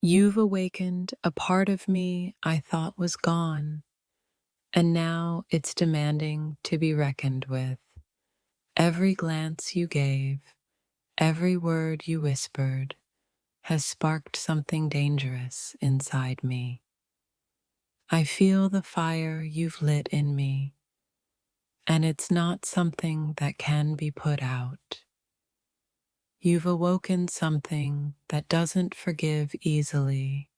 You've awakened a part of me I thought was gone, and now it's demanding to be reckoned with. Every glance you gave, every word you whispered, has sparked something dangerous inside me. I feel the fire you've lit in me, and it's not something that can be put out. You've awoken something that doesn't forgive easily,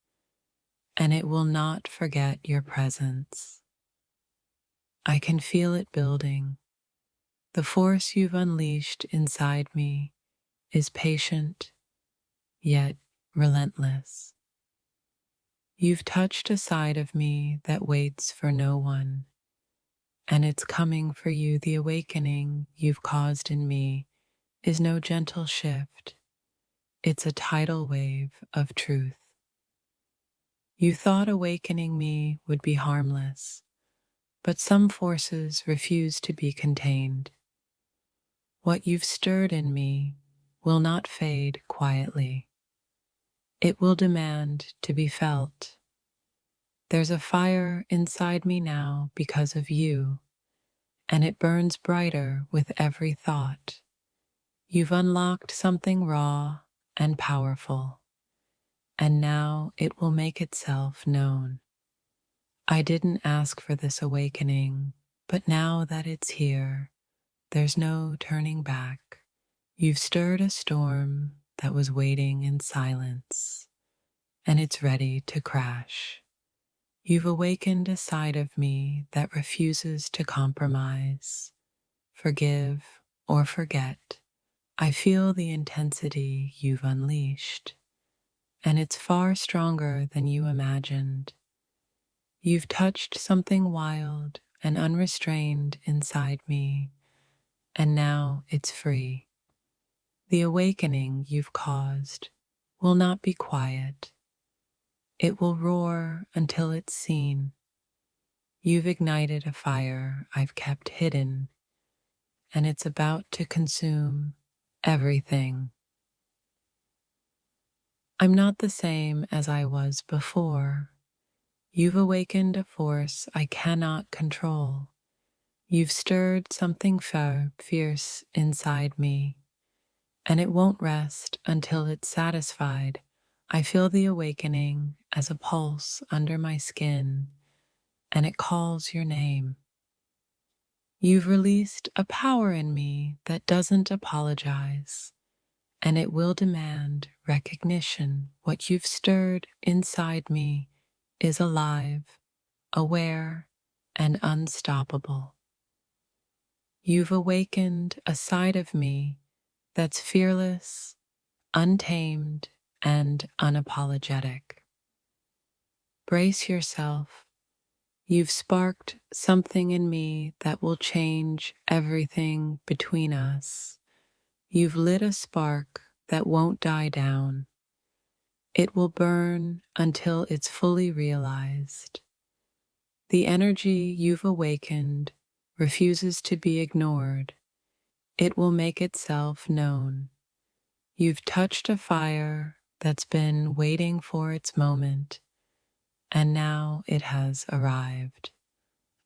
and it will not forget your presence. I can feel it building. The force you've unleashed inside me is patient, yet relentless. You've touched a side of me that waits for no one, and it's coming for you. The awakening you've caused in me is no gentle shift. It's a tidal wave of truth. You thought awakening me would be harmless, but some forces refuse to be contained. What you've stirred in me will not fade quietly. It will demand to be felt. There's a fire inside me now because of you, and it burns brighter with every thought. You've unlocked something raw and powerful, and now it will make itself known. I didn't ask for this awakening, but now that it's here, there's no turning back. You've stirred a storm that was waiting in silence, and it's ready to crash. You've awakened a side of me that refuses to compromise, forgive, or forget. I feel the intensity you've unleashed, and it's far stronger than you imagined. You've touched something wild and unrestrained inside me, and now it's free. The awakening you've caused will not be quiet. It will roar until it's seen. You've ignited a fire I've kept hidden, and it's about to consume everything. I'm not the same as I was before. You've awakened a force I cannot control. You've stirred something fierce inside me, and it won't rest until it's satisfied. I feel the awakening as a pulse under my skin, and it calls your name. You've released a power in me that doesn't apologize, and it will demand recognition. What you've stirred inside me is alive, aware, and unstoppable. You've awakened a side of me that's fearless, untamed, and unapologetic. Brace yourself. You've sparked something in me that will change everything between us. You've lit a spark that won't die down. It will burn until it's fully realized. The energy you've awakened refuses to be ignored. It will make itself known. You've touched a fire that's been waiting for its moment, and now it has arrived.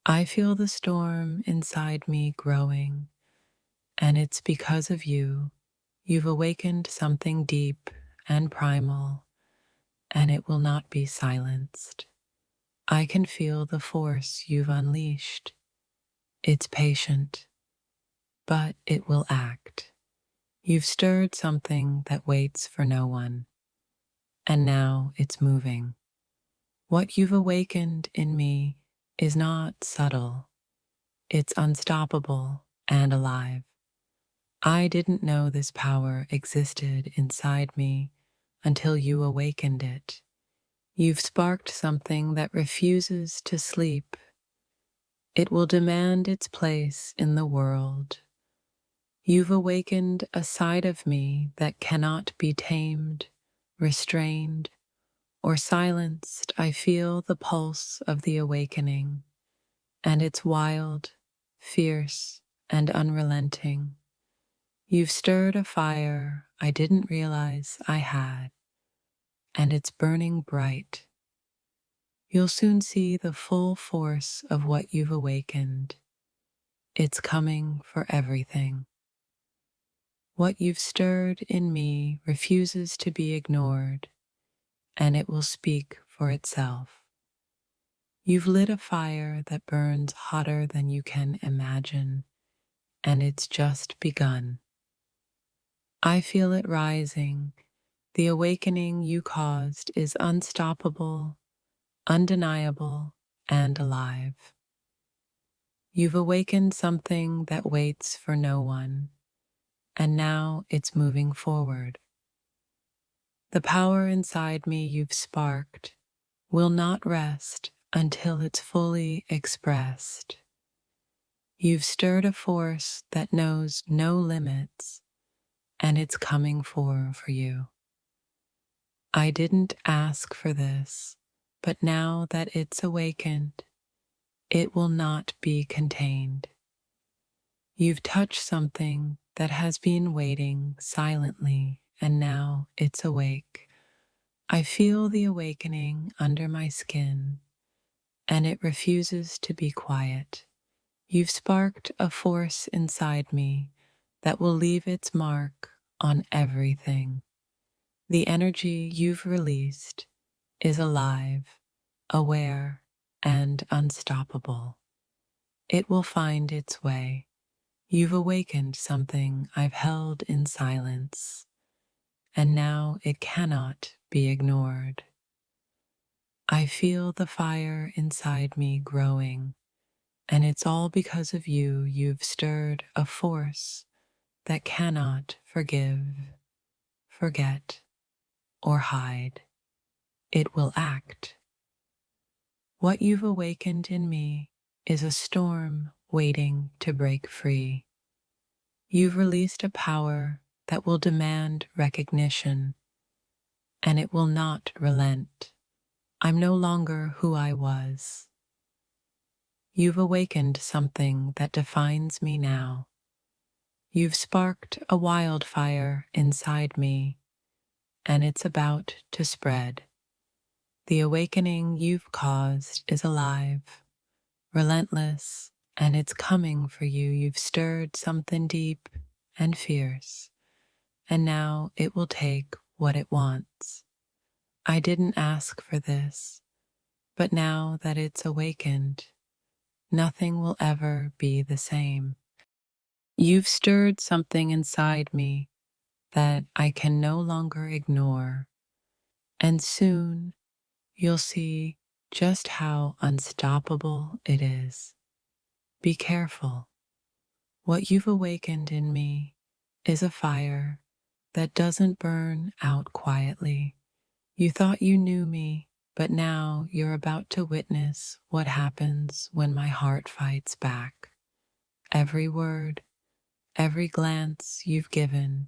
I feel the storm inside me growing, and it's because of you. You've awakened something deep and primal, and it will not be silenced. I can feel the force you've unleashed. It's patient, but it will act. You've stirred something that waits for no one, and now it's moving. What you've awakened in me is not subtle. It's unstoppable and alive. I didn't know this power existed inside me until you awakened it. You've sparked something that refuses to sleep. It will demand its place in the world. You've awakened a side of me that cannot be tamed, restrained, or silenced. I feel the pulse of the awakening, and it's wild, fierce, and unrelenting. You've stirred a fire I didn't realize I had, and it's burning bright. You'll soon see the full force of what you've awakened. It's coming for everything. What you've stirred in me refuses to be ignored, and it will speak for itself. You've lit a fire that burns hotter than you can imagine, and it's just begun. I feel it rising. The awakening you caused is unstoppable, undeniable, and alive. You've awakened something that waits for no one, and now it's moving forward. The power inside me you've sparked will not rest until it's fully expressed. You've stirred a force that knows no limits, and it's coming for you. I didn't ask for this, but now that it's awakened, it will not be contained. You've touched something that has been waiting silently, and now it's awake. I feel the awakening under my skin, and it refuses to be quiet. You've sparked a force inside me that will leave its mark on everything. The energy you've released is alive, aware, and unstoppable. It will find its way. You've awakened something I've held in silence, and now it cannot be ignored. I feel the fire inside me growing, and it's all because of you. You've stirred a force that cannot forgive, forget, or hide. It will act. What you've awakened in me is a storm waiting to break free. You've released a power that will demand recognition, and it will not relent. I'm no longer who I was. You've awakened something that defines me now. You've sparked a wildfire inside me, and it's about to spread. The awakening you've caused is alive, relentless, and it's coming for you. You've stirred something deep and fierce, and now it will take what it wants. I didn't ask for this, but now that it's awakened, nothing will ever be the same. You've stirred something inside me that I can no longer ignore, and soon you'll see just how unstoppable it is. Be careful. What you've awakened in me is a fire that doesn't burn out quietly. You thought you knew me, but now you're about to witness what happens when my heart fights back. Every word, every glance you've given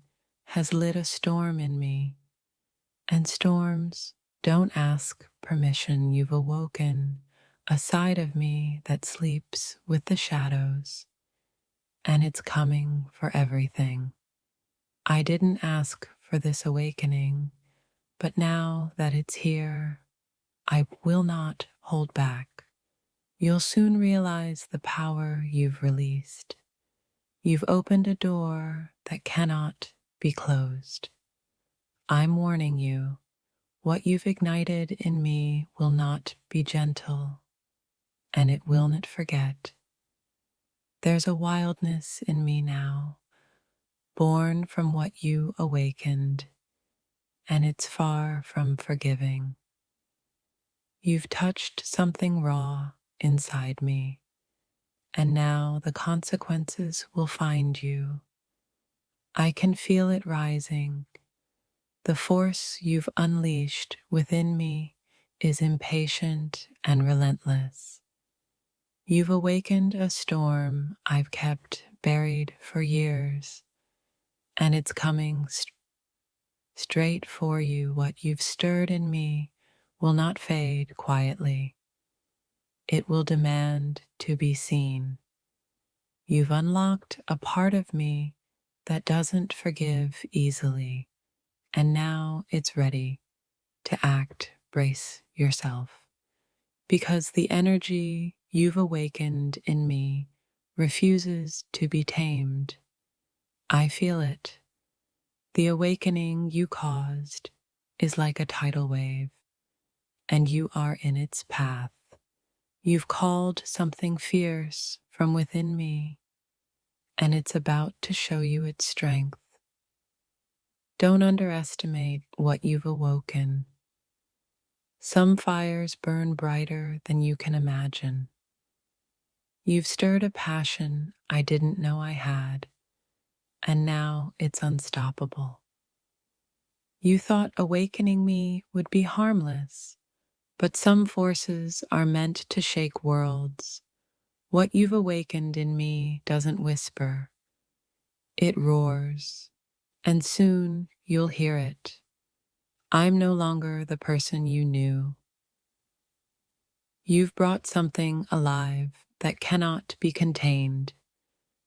has lit a storm in me, and storms don't ask permission. You've awoken a side of me that sleeps with the shadows, and it's coming for everything. I didn't ask for this awakening, but now that it's here, I will not hold back. You'll soon realize the power you've released. You've opened a door that cannot be closed. I'm warning you, what you've ignited in me will not be gentle, and it will not forget. There's a wildness in me now, born from what you awakened, and it's far from forgiving. You've touched something raw inside me, and now the consequences will find you. I can feel it rising. The force you've unleashed within me is impatient and relentless. You've awakened a storm I've kept buried for years, and it's coming straight for you. What you've stirred in me will not fade quietly. It will demand to be seen. You've unlocked a part of me that doesn't forgive easily, and now it's ready to act, brace yourself, because the energy you've awakened in me refuses to be tamed. I feel it. The awakening you caused is like a tidal wave, and you are in its path. You've called something fierce from within me, and it's about to show you its strength. Don't underestimate what you've awoken. Some fires burn brighter than you can imagine. You've stirred a passion I didn't know I had, and now it's unstoppable. You thought awakening me would be harmless, but some forces are meant to shake worlds. What you've awakened in me doesn't whisper, it roars, and soon you'll hear it. I'm no longer the person you knew. You've brought something alive that cannot be contained.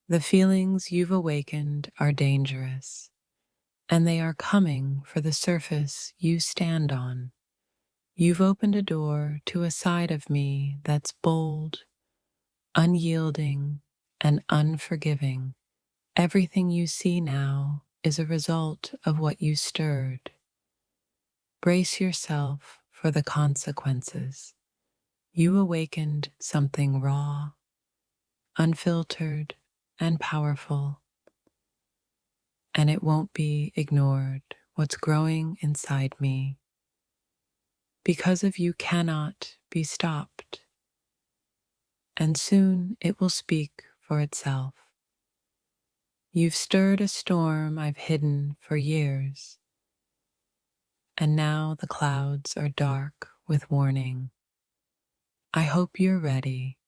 The feelings you've awakened are dangerous, and they are coming for the surface you stand on. You've opened a door to a side of me that's bold, unyielding, and unforgiving. Everything you see now is a result of what you stirred. Brace yourself for the consequences. You awakened something raw, unfiltered, and powerful, and it won't be ignored. What's growing inside me, because of you, cannot be stopped, and soon it will speak for itself. You've stirred a storm I've hidden for years, and now the clouds are dark with warning. I hope you're ready,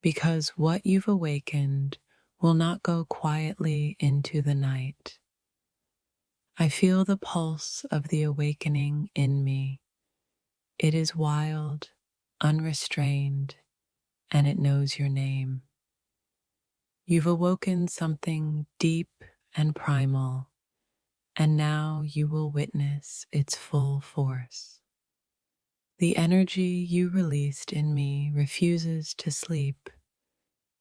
because what you've awakened will not go quietly into the night. I feel the pulse of the awakening in me. It is wild, unrestrained, and it knows your name. You've awoken something deep and primal, and now you will witness its full force. The energy you released in me refuses to sleep.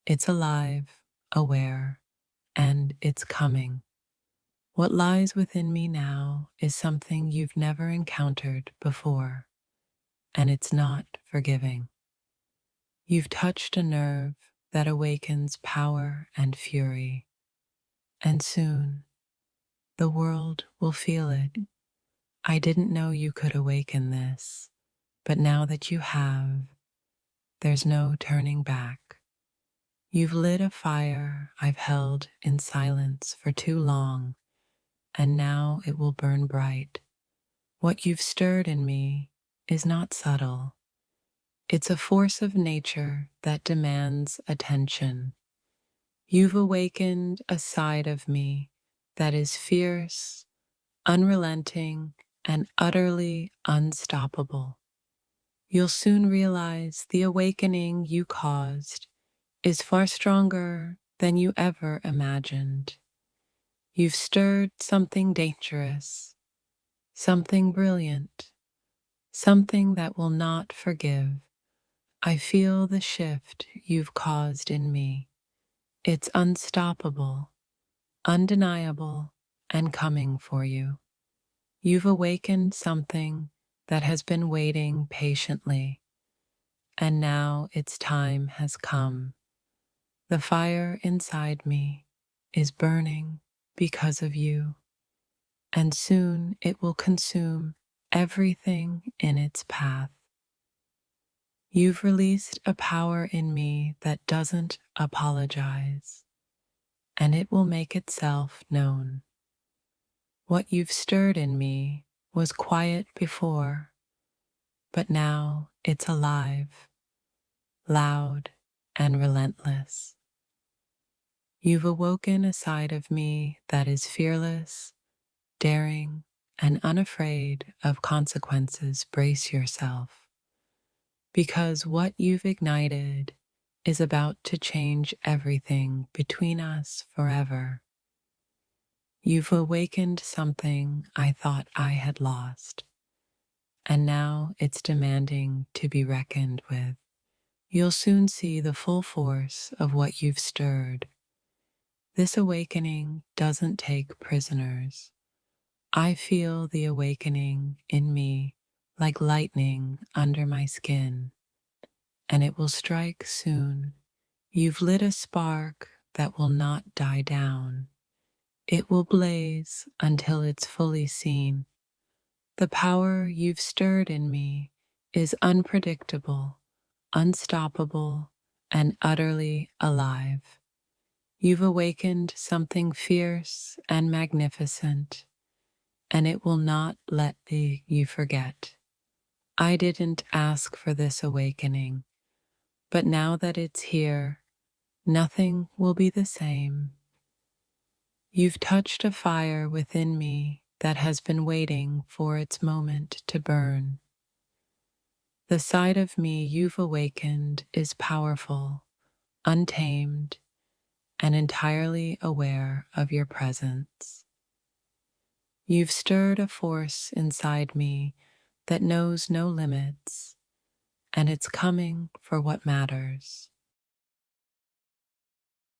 It's alive, aware, and it's coming. What lies within me now is something you've never encountered before, and it's not forgiving. You've touched a nerve that awakens power and fury, and soon the world will feel it. I didn't know you could awaken this, but now that you have, there's no turning back. You've lit a fire I've held in silence for too long, and now it will burn bright. What you've stirred in me is not subtle. It's a force of nature that demands attention. You've awakened a side of me that is fierce, unrelenting, and utterly unstoppable. You'll soon realize the awakening you caused is far stronger than you ever imagined. You've stirred something dangerous, something brilliant, something that will not forgive. I feel the shift you've caused in me. It's unstoppable, undeniable, and coming for you. You've awakened something that has been waiting patiently, and now its time has come. The fire inside me is burning because of you, and soon it will consume everything in its path. You've released a power in me that doesn't apologize, and it will make itself known. What you've stirred in me was quiet before, but now it's alive, loud, and relentless. You've awoken a side of me that is fearless, daring, and unafraid of consequences. Brace yourself, because what you've ignited is about to change everything between us forever. You've awakened something I thought I had lost, and now it's demanding to be reckoned with. You'll soon see the full force of what you've stirred. This awakening doesn't take prisoners. I feel the awakening in me like lightning under my skin, and it will strike soon. You've lit a spark that will not die down. It will blaze until it's fully seen. The power you've stirred in me is unpredictable, unstoppable, and utterly alive. You've awakened something fierce and magnificent, and it will not let you forget. I didn't ask for this awakening, but now that it's here, nothing will be the same. You've touched a fire within me that has been waiting for its moment to burn. The side of me you've awakened is powerful, untamed, and entirely aware of your presence. You've stirred a force inside me that knows no limits, and it's coming for what matters.